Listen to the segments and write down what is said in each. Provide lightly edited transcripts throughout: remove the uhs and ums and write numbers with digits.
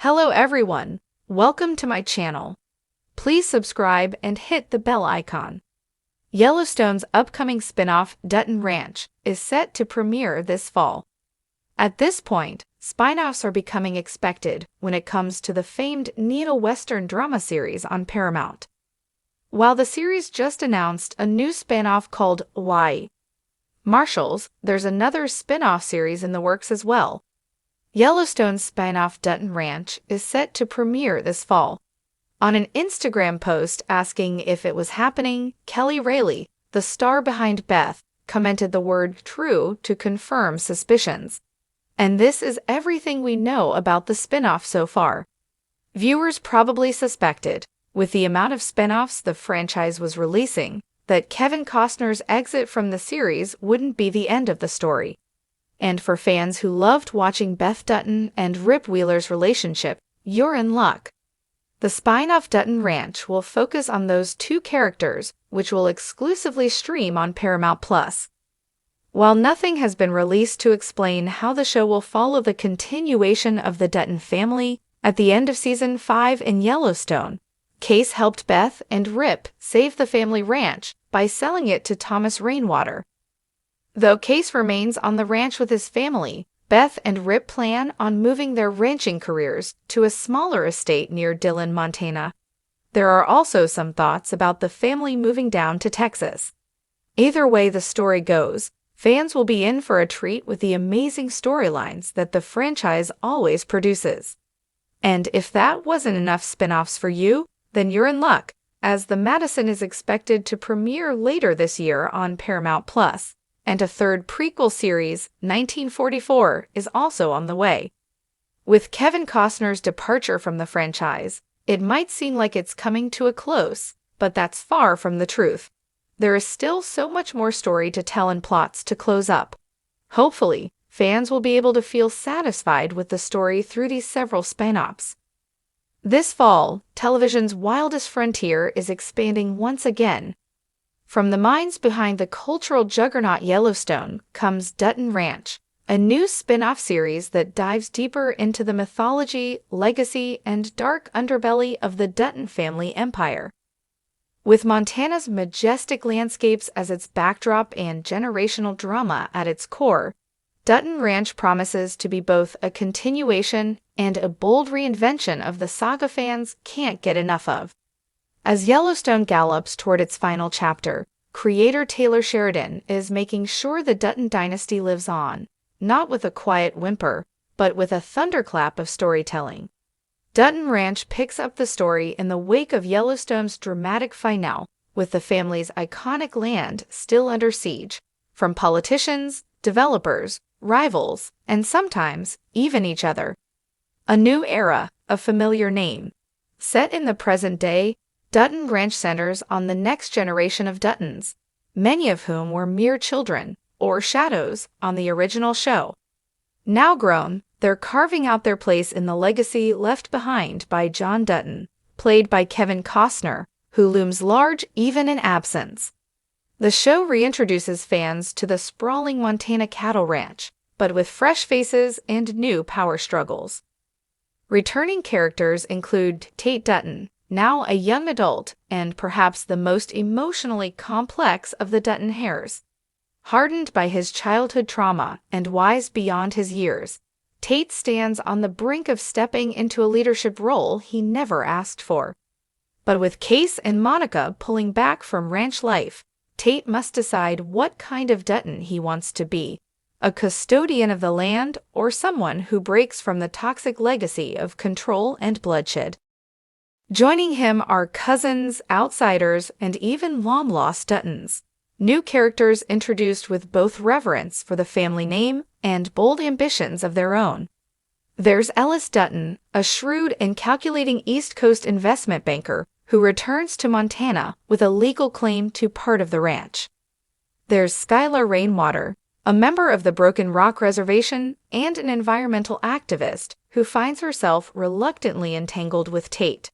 Hello everyone, welcome to my channel. Please subscribe and hit the bell icon. Yellowstone's upcoming spin-off Dutton Ranch is set to premiere this fall. At this point, spin-offs are becoming expected when it comes to the famed neo-western drama series on Paramount. While the series just announced a new spin-off called Why? Marshals, there's another spin-off series in the works as well. Yellowstone's spin-off Dutton Ranch is set to premiere this fall. On an Instagram post asking if it was happening, Kelly Rayleigh, the star behind Beth, commented the word "true" to confirm suspicions. And this is everything we know about the spin-off so far. Viewers probably suspected, with the amount of spin-offs the franchise was releasing, that Kevin Costner's exit from the series wouldn't be the end of the story. And for fans who loved watching Beth Dutton and Rip Wheeler's relationship, you're in luck. The spin-off Dutton Ranch will focus on those two characters, which will exclusively stream on Paramount+. While nothing has been released to explain how the show will follow the continuation of the Dutton family, at the end of Season 5 in Yellowstone, Case helped Beth and Rip save the family ranch by selling it to Thomas Rainwater. Though Case remains on the ranch with his family, Beth and Rip plan on moving their ranching careers to a smaller estate near Dillon, Montana. There are also some thoughts about the family moving down to Texas. Either way the story goes, fans will be in for a treat with the amazing storylines that the franchise always produces. And if that wasn't enough spin-offs for you, then you're in luck, as The Madison is expected to premiere later this year on Paramount+. And a third prequel series, 1944, is also on the way. With Kevin Costner's departure from the franchise, it might seem like it's coming to a close, but that's far from the truth. There is still so much more story to tell and plots to close up. Hopefully, fans will be able to feel satisfied with the story through these several spin-offs. This fall, television's wildest frontier is expanding once again. From the minds behind the cultural juggernaut Yellowstone comes Dutton Ranch, a new spin-off series that dives deeper into the mythology, legacy, and dark underbelly of the Dutton family empire. With Montana's majestic landscapes as its backdrop and generational drama at its core, Dutton Ranch promises to be both a continuation and a bold reinvention of the saga fans can't get enough of. As Yellowstone gallops toward its final chapter, creator Taylor Sheridan is making sure the Dutton dynasty lives on, not with a quiet whimper, but with a thunderclap of storytelling. Dutton Ranch picks up the story in the wake of Yellowstone's dramatic finale, with the family's iconic land still under siege, from politicians, developers, rivals, and sometimes even each other. A new era, a familiar name. Set in the present day, Dutton Ranch centers on the next generation of Duttons, many of whom were mere children, or shadows, on the original show. Now grown, they're carving out their place in the legacy left behind by John Dutton, played by Kevin Costner, who looms large even in absence. The show reintroduces fans to the sprawling Montana cattle ranch, but with fresh faces and new power struggles. Returning characters include Tate Dutton, now a young adult and perhaps the most emotionally complex of the Dutton heirs. Hardened by his childhood trauma and wise beyond his years, Tate stands on the brink of stepping into a leadership role he never asked for. But with Case and Monica pulling back from ranch life, Tate must decide what kind of Dutton he wants to be, a custodian of the land or someone who breaks from the toxic legacy of control and bloodshed. Joining him are cousins, outsiders, and even long-lost Duttons. New characters introduced with both reverence for the family name and bold ambitions of their own. There's Ellis Dutton, a shrewd and calculating East Coast investment banker who returns to Montana with a legal claim to part of the ranch. There's Skylar Rainwater, a member of the Broken Rock Reservation and an environmental activist who finds herself reluctantly entangled with Tate.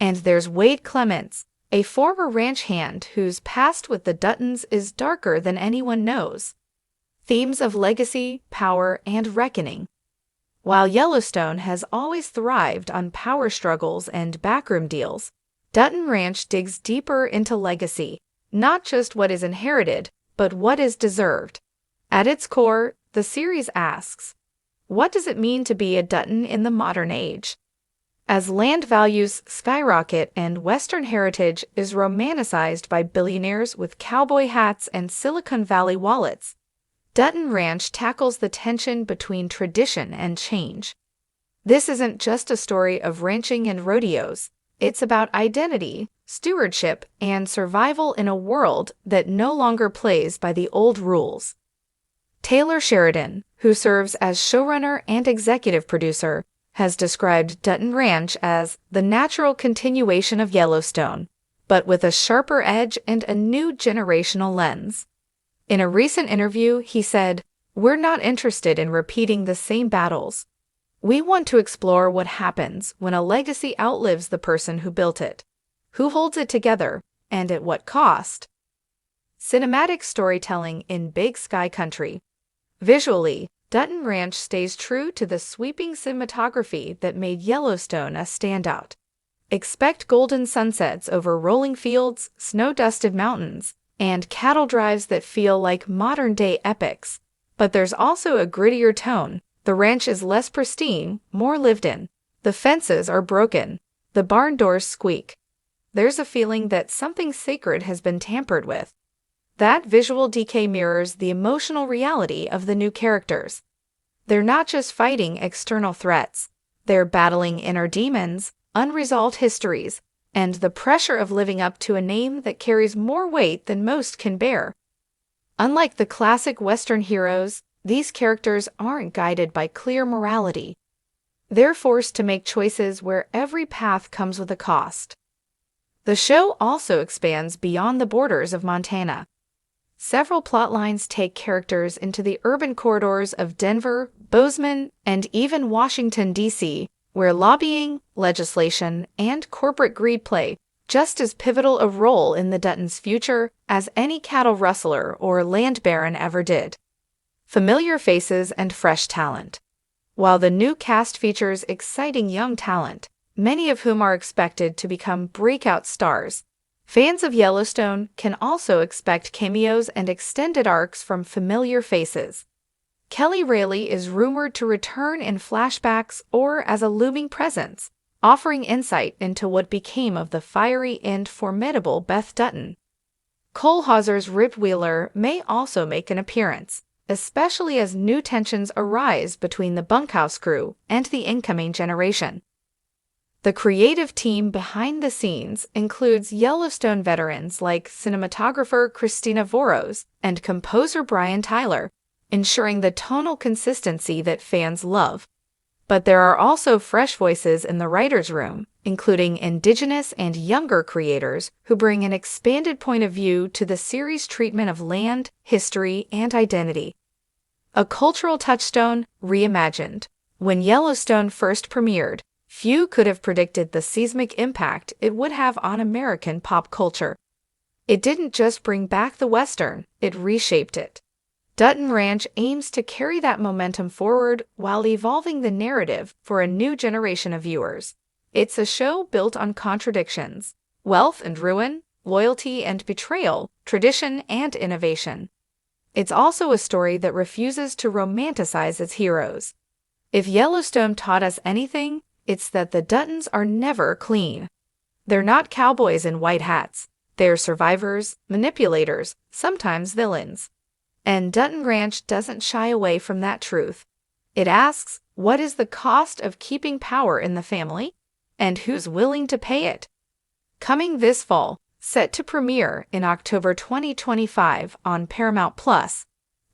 And there's Wade Clements, a former ranch hand whose past with the Duttons is darker than anyone knows. Themes of legacy, power, and reckoning. While Yellowstone has always thrived on power struggles and backroom deals, Dutton Ranch digs deeper into legacy, not just what is inherited, but what is deserved. At its core, the series asks, what does it mean to be a Dutton in the modern age? As land values skyrocket and Western heritage is romanticized by billionaires with cowboy hats and Silicon Valley wallets, Dutton Ranch tackles the tension between tradition and change. This isn't just a story of ranching and rodeos. It's about identity, stewardship, and survival in a world that no longer plays by the old rules. Taylor Sheridan, who serves as showrunner and executive producer, has described Dutton Ranch as the natural continuation of Yellowstone, but with a sharper edge and a new generational lens. In a recent interview, he said, "We're not interested in repeating the same battles. We want to explore what happens when a legacy outlives the person who built it, who holds it together, and at what cost." Cinematic storytelling in Big Sky Country. Visually, Dutton Ranch stays true to the sweeping cinematography that made Yellowstone a standout. Expect golden sunsets over rolling fields, snow-dusted mountains, and cattle drives that feel like modern-day epics. But there's also a grittier tone. The ranch is less pristine, more lived in. The fences are broken. The barn doors squeak. There's a feeling that something sacred has been tampered with. That visual decay mirrors the emotional reality of the new characters. They're not just fighting external threats. They're battling inner demons, unresolved histories, and the pressure of living up to a name that carries more weight than most can bear. Unlike the classic Western heroes, these characters aren't guided by clear morality. They're forced to make choices where every path comes with a cost. The show also expands beyond the borders of Montana. Several plotlines take characters into the urban corridors of Denver, Bozeman, and even Washington, D.C., where lobbying, legislation, and corporate greed play just as pivotal a role in the Duttons' future as any cattle rustler or land baron ever did. Familiar faces and fresh talent. While the new cast features exciting young talent, many of whom are expected to become breakout stars, fans of Yellowstone can also expect cameos and extended arcs from familiar faces. Kelly Rayleigh is rumored to return in flashbacks or as a looming presence, offering insight into what became of the fiery and formidable Beth Dutton. Cole Hauser's Rip Wheeler may also make an appearance, especially as new tensions arise between the bunkhouse crew and the incoming generation. The creative team behind the scenes includes Yellowstone veterans like cinematographer Christina Voros and composer Brian Tyler, ensuring the tonal consistency that fans love. But there are also fresh voices in the writers' room, including indigenous and younger creators who bring an expanded point of view to the series' treatment of land, history, and identity. A cultural touchstone reimagined. When Yellowstone first premiered, few could have predicted the seismic impact it would have on American pop culture. It didn't just bring back the Western, it reshaped it. Dutton Ranch aims to carry that momentum forward while evolving the narrative for a new generation of viewers. It's a show built on contradictions, wealth and ruin, loyalty and betrayal, tradition and innovation. It's also a story that refuses to romanticize its heroes. If Yellowstone taught us anything, it's that the Duttons are never clean. They're not cowboys in white hats. They're survivors, manipulators, sometimes villains. And Dutton Ranch doesn't shy away from that truth. It asks, what is the cost of keeping power in the family? And who's willing to pay it? Coming this fall, set to premiere in October 2025 on Paramount+,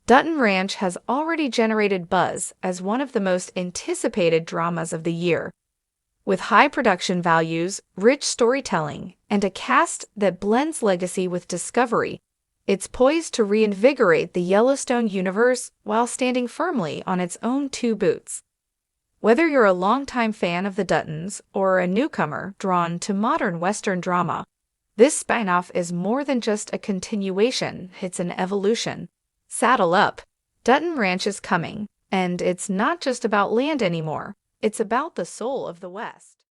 Dutton Ranch has already generated buzz as one of the most anticipated dramas of the year. With high production values, rich storytelling, and a cast that blends legacy with discovery, it's poised to reinvigorate the Yellowstone universe while standing firmly on its own two boots. Whether you're a longtime fan of the Duttons or a newcomer drawn to modern Western drama, this spinoff is more than just a continuation, it's an evolution. Saddle up. Dutton Ranch is coming, And it's not just about land anymore. It's about the soul of the West.